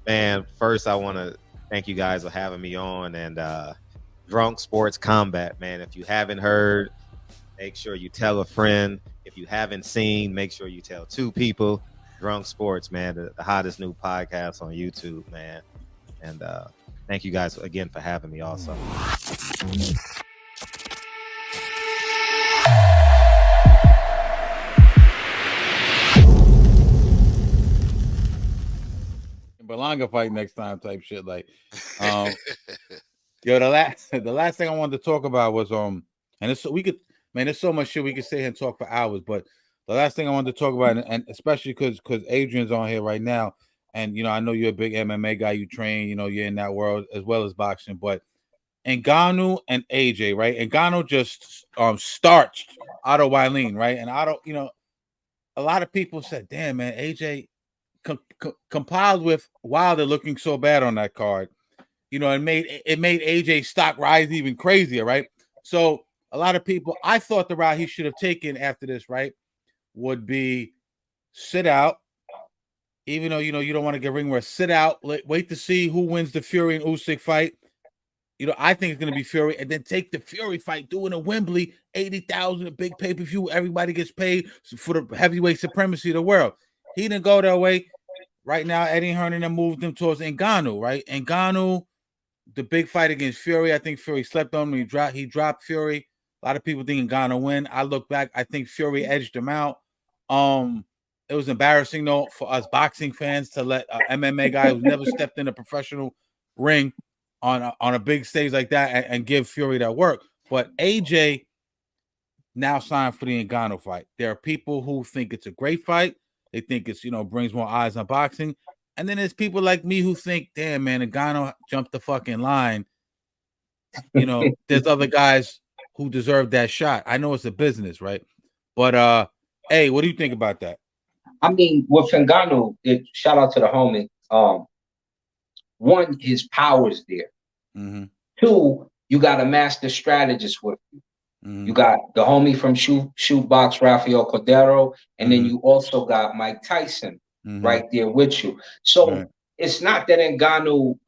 Man, first I want to thank you guys for having me on and Drunk Sports Combat, man. If you haven't heard, make sure you tell a friend. If you haven't seen, make sure you tell two people. Drunk Sports, man, the hottest new podcast on YouTube, man. And thank you guys again for having me also. Berlanga fight next time type shit. Like, um, yo, the last thing I wanted to talk about was and it's we could man, there's so much shit we could sit here and talk for hours, but the last thing I wanted to talk about, and especially because Adrian's on here right now, and I know you're a big MMA guy, you train, you're in that world as well as boxing, but Ngannou and AJ, right? Ngannou just starched Otto Wylene, right? And Otto, a lot of people said, "Damn, man, AJ." Compiled with Wilder looking so bad on that card, it made AJ stock rise even crazier, right? So a lot of people, I thought the route he should have taken after this, right, would be sit out, even though you don't want to get ring where sit out, wait to see who wins the Fury and Usyk fight. I think it's going to be Fury, and then take the Fury fight, do it in Wembley, 80,000, a big pay-per-view, everybody gets paid for the heavyweight supremacy of the world. He didn't go that way. Right now, Eddie Hearn and moved him towards Ngannou, right? Ngannou, the big fight against Fury. I think Fury slept on him. He dropped Fury. A lot of people think Ngannou win. I look back, I think Fury edged him out. It was embarrassing though for us boxing fans to let an MMA guy who's never stepped in a professional ring on a big stage like that and give Fury that work. But AJ now signed for the Ngannou fight. There are people who think it's a great fight. They think it's, brings more eyes on boxing. And then there's people like me who think, damn, man, Ngannou jumped the fucking line. There's other guys who deserve that shot. I know it's a business, right? But, hey, what do you think about that? I mean, with Ngannou, shout out to the homie. One, his power's there. Mm-hmm. Two, you got a master strategist with you. Mm-hmm. You got the homie from Shootbox, Rafael Cordero, and then you also got Mike Tyson right there with you. So it's not that Ngannou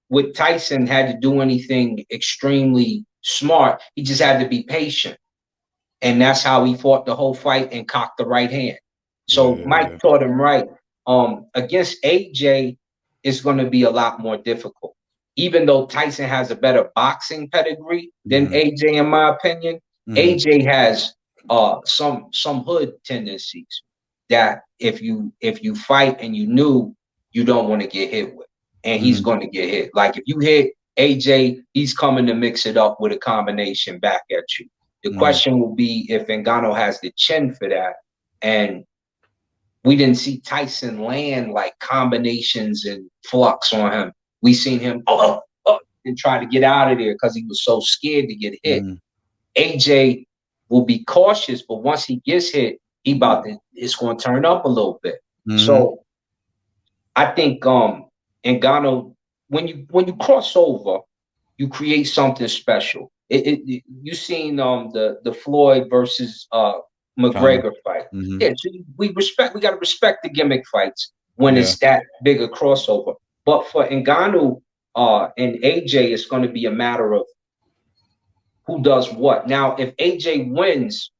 with Tyson had to do anything extremely smart. He just had to be patient. And that's how he fought the whole fight and cocked the right hand. So Mike taught him right. Against AJ, it's going to be a lot more difficult. Even though Tyson has a better boxing pedigree than AJ, in my opinion, AJ has some hood tendencies that if you fight and you don't want to get hit with, and he's going to get hit. Like if you hit AJ, he's coming to mix it up with a combination back at you. The question will be if Ngannou has the chin for that, and we didn't see Tyson land like combinations and flux on him. We seen him and try to get out of there because he was so scared to get hit. AJ will be cautious, but once he gets hit, it's going to turn up a little bit. So I think Ngannou, when you cross over, you create something special. You seen the Floyd versus McGregor fight. Yeah, so we got to respect the gimmick fights when it's that big a crossover. But for Ngannou and AJ, it's going to be a matter of who does what. Now, if AJ wins,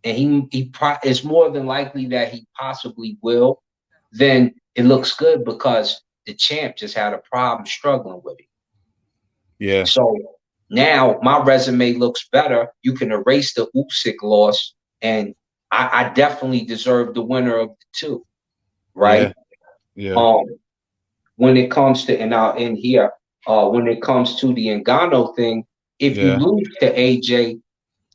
and it's more than likely that he possibly will, then it looks good because the champ just had a problem struggling with it. Yeah. So now my resume looks better. You can erase the Usyk loss, and I definitely deserve the winner of the two, right? Yeah. When it comes to, and I'll end here, when it comes to the Ngannou thing, if you lose to AJ,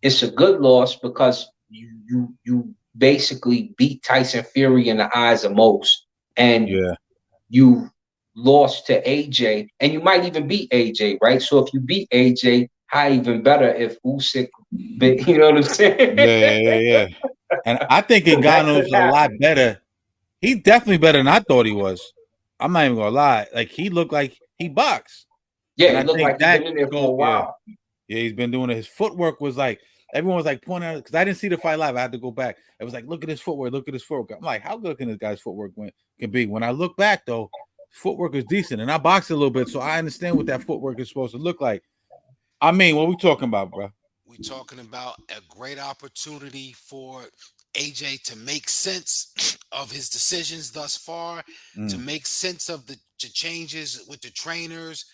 it's a good loss because you basically beat Tyson Fury in the eyes of most, and you lost to AJ, and you might even beat AJ, right? So if you beat AJ, how even better if Usyk, you know what I'm saying? Yeah. And I think Ngannou's a lot better. He's definitely better than I thought he was. I'm not even gonna lie. Like he looked like he boxed. Yeah, he looked like he's been in there for a while. Yeah, he's been doing it. His footwork was like everyone was like pointing out because I didn't see the fight live. I had to go back. It was like, look at his footwork, look at his footwork. I'm like, how good can this guy's footwork can be? When I look back though, footwork is decent, and I box a little bit, so I understand what that footwork is supposed to look like. I mean, what we talking about, bro? We talking about a great opportunity for AJ to make sense of his decisions thus far, to make sense of the changes with the trainers,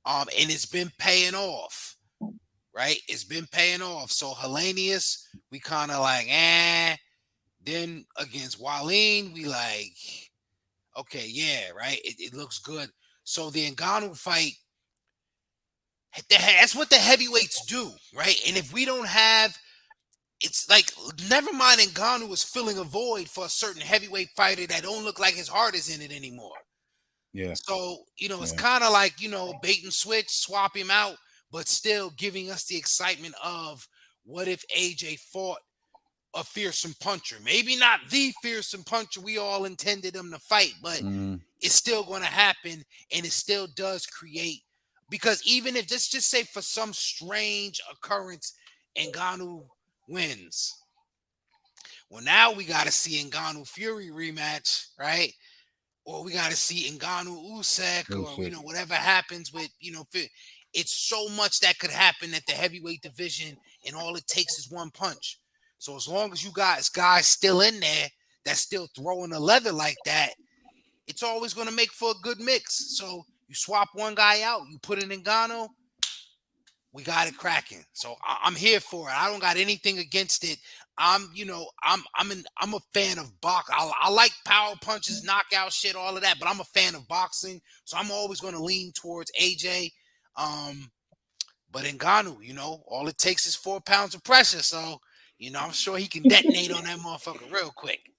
and it's been paying off, right? It's been paying off. So Hellenius, we kind of like, eh. Then against Wallin, we like, okay, yeah, right. It looks good. So the Ngannou fight, that's what the heavyweights do, right? And if we don't have, it's like, never mind Ngannou is filling a void for a certain heavyweight fighter that don't look like his heart is in it anymore. Yeah. So, it's kind of like, bait and switch, swap him out, but still giving us the excitement of what if AJ fought a fearsome puncher. Maybe not the fearsome puncher we all intended him to fight, but it's still going to happen, and it still does create, because even if, let's just say for some strange occurrence, Ngannou wins. Well, now we got to see Ngannou Fury rematch, right? Or we got to see Ngannou Usyk, or whatever happens with, it's so much that could happen at the heavyweight division, and all it takes is one punch. So as long as you guys still in there that's still throwing a leather like that, it's always going to make for a good mix. So you swap one guy out, you put in Ngannou, we got it cracking. So I'm here for it. I don't got anything against it. I'm a fan of box. I like power punches, knockout shit, all of that, but I'm a fan of boxing. So I'm always going to lean towards AJ. But Ngannou, all it takes is 4 pounds of pressure. So, I'm sure he can detonate on that motherfucker real quick.